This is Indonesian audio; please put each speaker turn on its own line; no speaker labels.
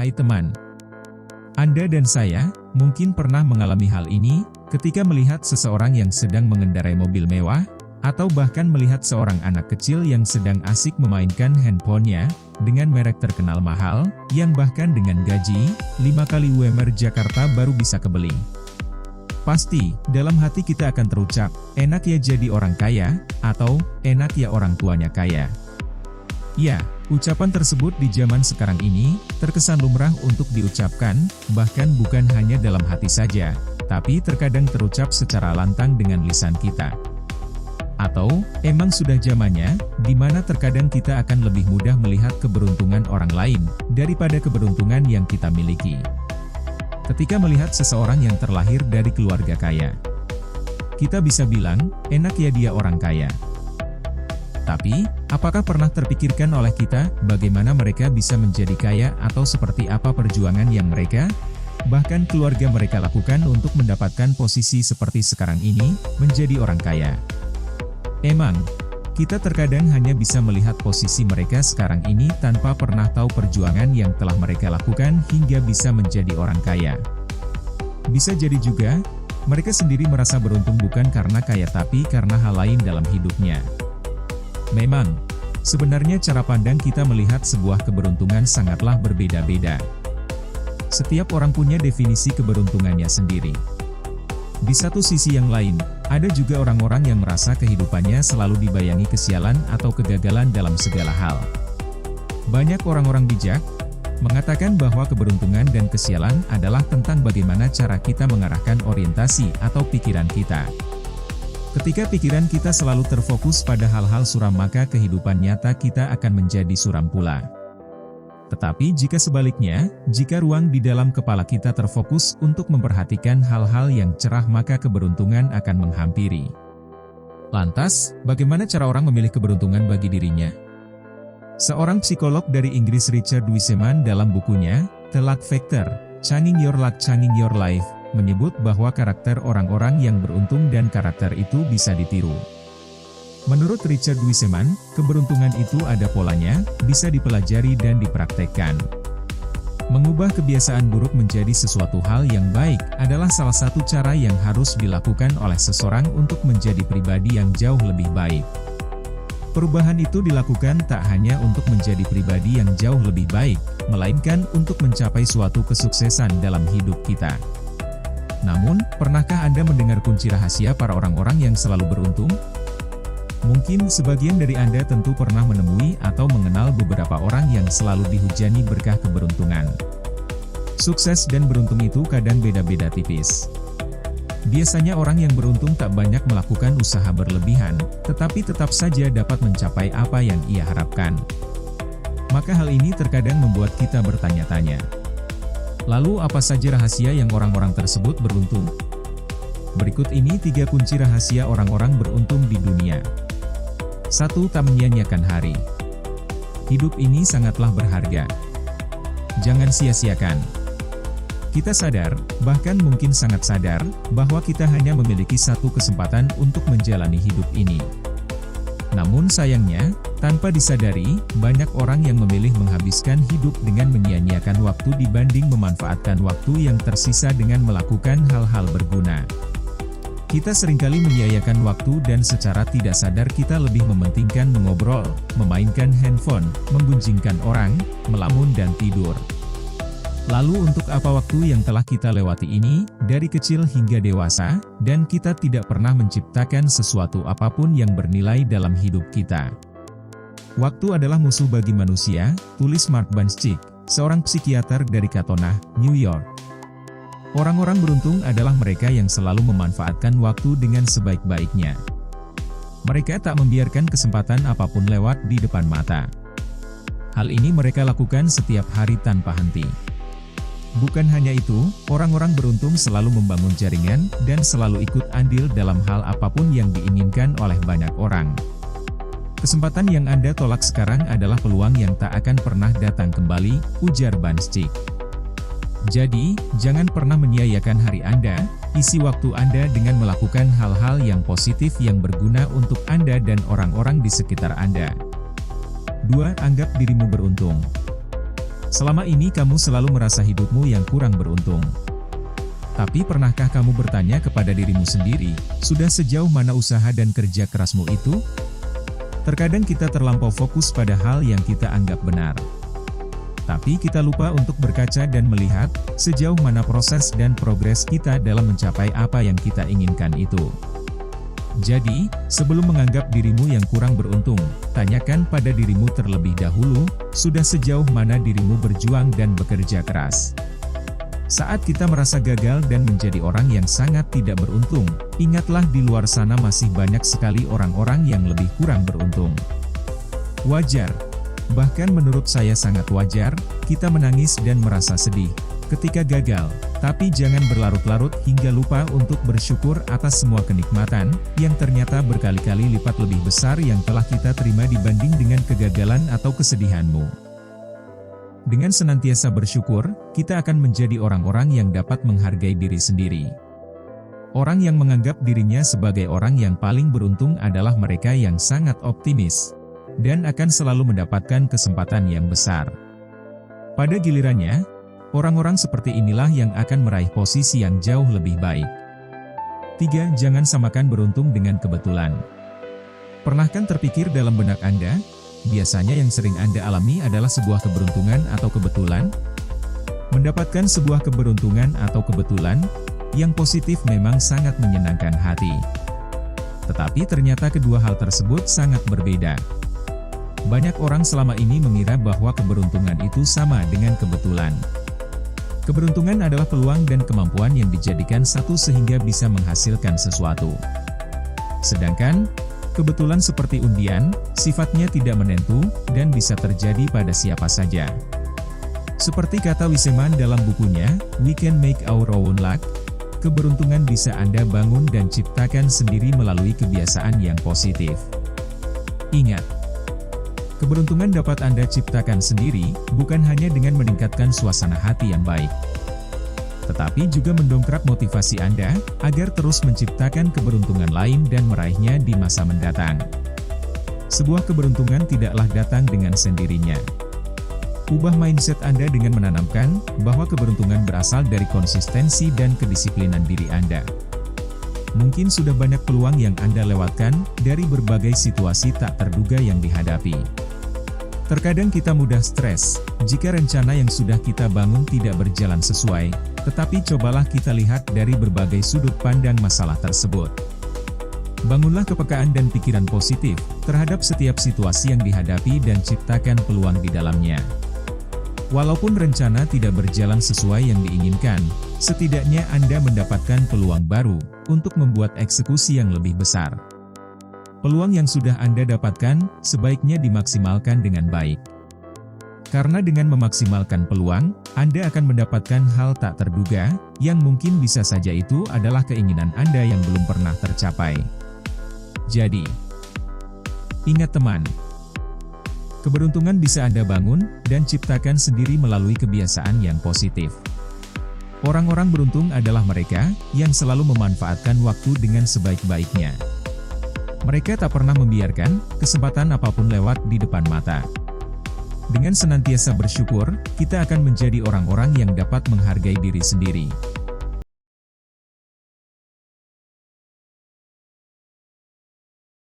Hai teman, Anda dan saya mungkin pernah mengalami hal ini ketika melihat seseorang yang sedang mengendarai mobil mewah, atau bahkan melihat seorang anak kecil yang sedang asik memainkan handphonenya dengan merek terkenal mahal, yang bahkan dengan gaji 5 kali UMR Jakarta baru bisa kebeli. Pasti, dalam hati kita akan terucap, enak ya jadi orang kaya, atau enak ya orang tuanya kaya. Ya, ucapan tersebut di zaman sekarang ini terkesan lumrah untuk diucapkan, bahkan bukan hanya dalam hati saja, tapi terkadang terucap secara lantang dengan lisan kita. Atau, emang sudah zamannya, di mana terkadang kita akan lebih mudah melihat keberuntungan orang lain, daripada keberuntungan yang kita miliki. Ketika melihat seseorang yang terlahir dari keluarga kaya, kita bisa bilang, enak ya dia orang kaya. Tapi, apakah pernah terpikirkan oleh kita, bagaimana mereka bisa menjadi kaya atau seperti apa perjuangan yang mereka, bahkan keluarga mereka lakukan untuk mendapatkan posisi seperti sekarang ini, menjadi orang kaya? Emang, kita terkadang hanya bisa melihat posisi mereka sekarang ini tanpa pernah tahu perjuangan yang telah mereka lakukan hingga bisa menjadi orang kaya. Bisa jadi juga, mereka sendiri merasa beruntung bukan karena kaya tapi karena hal lain dalam hidupnya. Memang, sebenarnya cara pandang kita melihat sebuah keberuntungan sangatlah berbeda-beda. Setiap orang punya definisi keberuntungannya sendiri. Di satu sisi yang lain, ada juga orang-orang yang merasa kehidupannya selalu dibayangi kesialan atau kegagalan dalam segala hal. Banyak orang-orang bijak mengatakan bahwa keberuntungan dan kesialan adalah tentang bagaimana cara kita mengarahkan orientasi atau pikiran kita. Ketika pikiran kita selalu terfokus pada hal-hal suram, maka kehidupan nyata kita akan menjadi suram pula. Tetapi jika sebaliknya, jika ruang di dalam kepala kita terfokus untuk memperhatikan hal-hal yang cerah, maka keberuntungan akan menghampiri. Lantas, bagaimana cara orang memilih keberuntungan bagi dirinya? Seorang psikolog dari Inggris, Richard Wiseman, dalam bukunya, The Luck Factor, Changing Your Luck, Changing Your Life, menyebut bahwa karakter orang-orang yang beruntung dan karakter itu bisa ditiru. Menurut Richard Wiseman, keberuntungan itu ada polanya, bisa dipelajari dan dipraktekkan. Mengubah kebiasaan buruk menjadi sesuatu hal yang baik adalah salah satu cara yang harus dilakukan oleh seseorang untuk menjadi pribadi yang jauh lebih baik. Perubahan itu dilakukan tak hanya untuk menjadi pribadi yang jauh lebih baik, melainkan untuk mencapai suatu kesuksesan dalam hidup kita. Namun, pernahkah Anda mendengar kunci rahasia para orang-orang yang selalu beruntung? Mungkin sebagian dari Anda tentu pernah menemui atau mengenal beberapa orang yang selalu dihujani berkah keberuntungan. Sukses dan beruntung itu kadang beda-beda tipis. Biasanya orang yang beruntung tak banyak melakukan usaha berlebihan, tetapi tetap saja dapat mencapai apa yang ia harapkan. Maka hal ini terkadang membuat kita bertanya-tanya. Lalu apa saja rahasia yang orang-orang tersebut beruntung? Berikut ini 3 kunci rahasia orang-orang beruntung di dunia. 1. Tak menyia-nyiakan hari. Hidup ini sangatlah berharga. Jangan sia-siakan. Kita sadar, bahkan mungkin sangat sadar, bahwa kita hanya memiliki satu kesempatan untuk menjalani hidup ini. Namun sayangnya, tanpa disadari, banyak orang yang memilih menghabiskan hidup dengan menyia-nyiakan waktu dibanding memanfaatkan waktu yang tersisa dengan melakukan hal-hal berguna. Kita seringkali menyia-nyiakan waktu dan secara tidak sadar kita lebih mementingkan mengobrol, memainkan handphone, menggunjingkan orang, melamun dan tidur. Lalu untuk apa waktu yang telah kita lewati ini, dari kecil hingga dewasa, dan kita tidak pernah menciptakan sesuatu apapun yang bernilai dalam hidup kita? Waktu adalah musuh bagi manusia, tulis Mark Banchik, seorang psikiater dari Katona, New York. Orang-orang beruntung adalah mereka yang selalu memanfaatkan waktu dengan sebaik-baiknya. Mereka tak membiarkan kesempatan apapun lewat di depan mata. Hal ini mereka lakukan setiap hari tanpa henti. Bukan hanya itu, orang-orang beruntung selalu membangun jaringan dan selalu ikut andil dalam hal apapun yang diinginkan oleh banyak orang. Kesempatan yang Anda tolak sekarang adalah peluang yang tak akan pernah datang kembali, ujar Banchik. Jadi, jangan pernah menyia-nyiakan hari Anda, isi waktu Anda dengan melakukan hal-hal yang positif yang berguna untuk Anda dan orang-orang di sekitar Anda. 2. Anggap dirimu beruntung. Selama ini kamu selalu merasa hidupmu yang kurang beruntung. Tapi pernahkah kamu bertanya kepada dirimu sendiri, sudah sejauh mana usaha dan kerja kerasmu itu? Terkadang kita terlampau fokus pada hal yang kita anggap benar. Tapi kita lupa untuk berkaca dan melihat, sejauh mana proses dan progres kita dalam mencapai apa yang kita inginkan itu. Jadi, sebelum menganggap dirimu yang kurang beruntung, tanyakan pada dirimu terlebih dahulu, sudah sejauh mana dirimu berjuang dan bekerja keras. Saat kita merasa gagal dan menjadi orang yang sangat tidak beruntung, ingatlah di luar sana masih banyak sekali orang-orang yang lebih kurang beruntung. Wajar, bahkan menurut saya sangat wajar, kita menangis dan merasa sedih ketika gagal. Tapi jangan berlarut-larut hingga lupa untuk bersyukur atas semua kenikmatan, yang ternyata berkali-kali lipat lebih besar yang telah kita terima dibanding dengan kegagalan atau kesedihanmu. Dengan senantiasa bersyukur, kita akan menjadi orang-orang yang dapat menghargai diri sendiri. Orang yang menganggap dirinya sebagai orang yang paling beruntung adalah mereka yang sangat optimis, dan akan selalu mendapatkan kesempatan yang besar. Pada gilirannya, orang-orang seperti inilah yang akan meraih posisi yang jauh lebih baik. 3. Jangan samakan beruntung dengan kebetulan. Pernahkah terpikir dalam benak Anda, biasanya yang sering Anda alami adalah sebuah keberuntungan atau kebetulan? Mendapatkan sebuah keberuntungan atau kebetulan yang positif memang sangat menyenangkan hati. Tetapi ternyata kedua hal tersebut sangat berbeda. Banyak orang selama ini mengira bahwa keberuntungan itu sama dengan kebetulan. Keberuntungan adalah peluang dan kemampuan yang dijadikan satu sehingga bisa menghasilkan sesuatu. Sedangkan, kebetulan seperti undian, sifatnya tidak menentu, dan bisa terjadi pada siapa saja. Seperti kata Wiseman dalam bukunya, We Can Make Our Own Luck, keberuntungan bisa Anda bangun dan ciptakan sendiri melalui kebiasaan yang positif. Ingat, keberuntungan dapat Anda ciptakan sendiri, bukan hanya dengan meningkatkan suasana hati yang baik, tetapi juga mendongkrak motivasi Anda, agar terus menciptakan keberuntungan lain dan meraihnya di masa mendatang. Sebuah keberuntungan tidaklah datang dengan sendirinya. Ubah mindset Anda dengan menanamkan, bahwa keberuntungan berasal dari konsistensi dan kedisiplinan diri Anda. Mungkin sudah banyak peluang yang Anda lewatkan, dari berbagai situasi tak terduga yang dihadapi. Terkadang kita mudah stres, jika rencana yang sudah kita bangun tidak berjalan sesuai, tetapi cobalah kita lihat dari berbagai sudut pandang masalah tersebut. Bangunlah kepekaan dan pikiran positif, terhadap setiap situasi yang dihadapi dan ciptakan peluang di dalamnya. Walaupun rencana tidak berjalan sesuai yang diinginkan, setidaknya Anda mendapatkan peluang baru, untuk membuat eksekusi yang lebih besar. Peluang yang sudah Anda dapatkan, sebaiknya dimaksimalkan dengan baik. Karena dengan memaksimalkan peluang, Anda akan mendapatkan hal tak terduga, yang mungkin bisa saja itu adalah keinginan Anda yang belum pernah tercapai. Jadi, ingat teman, keberuntungan bisa Anda bangun, dan ciptakan sendiri melalui kebiasaan yang positif. Orang-orang beruntung adalah mereka, yang selalu memanfaatkan waktu dengan sebaik-baiknya. Mereka tak pernah membiarkan kesempatan apapun lewat di depan mata. Dengan senantiasa bersyukur, kita akan menjadi orang-orang yang dapat menghargai diri sendiri.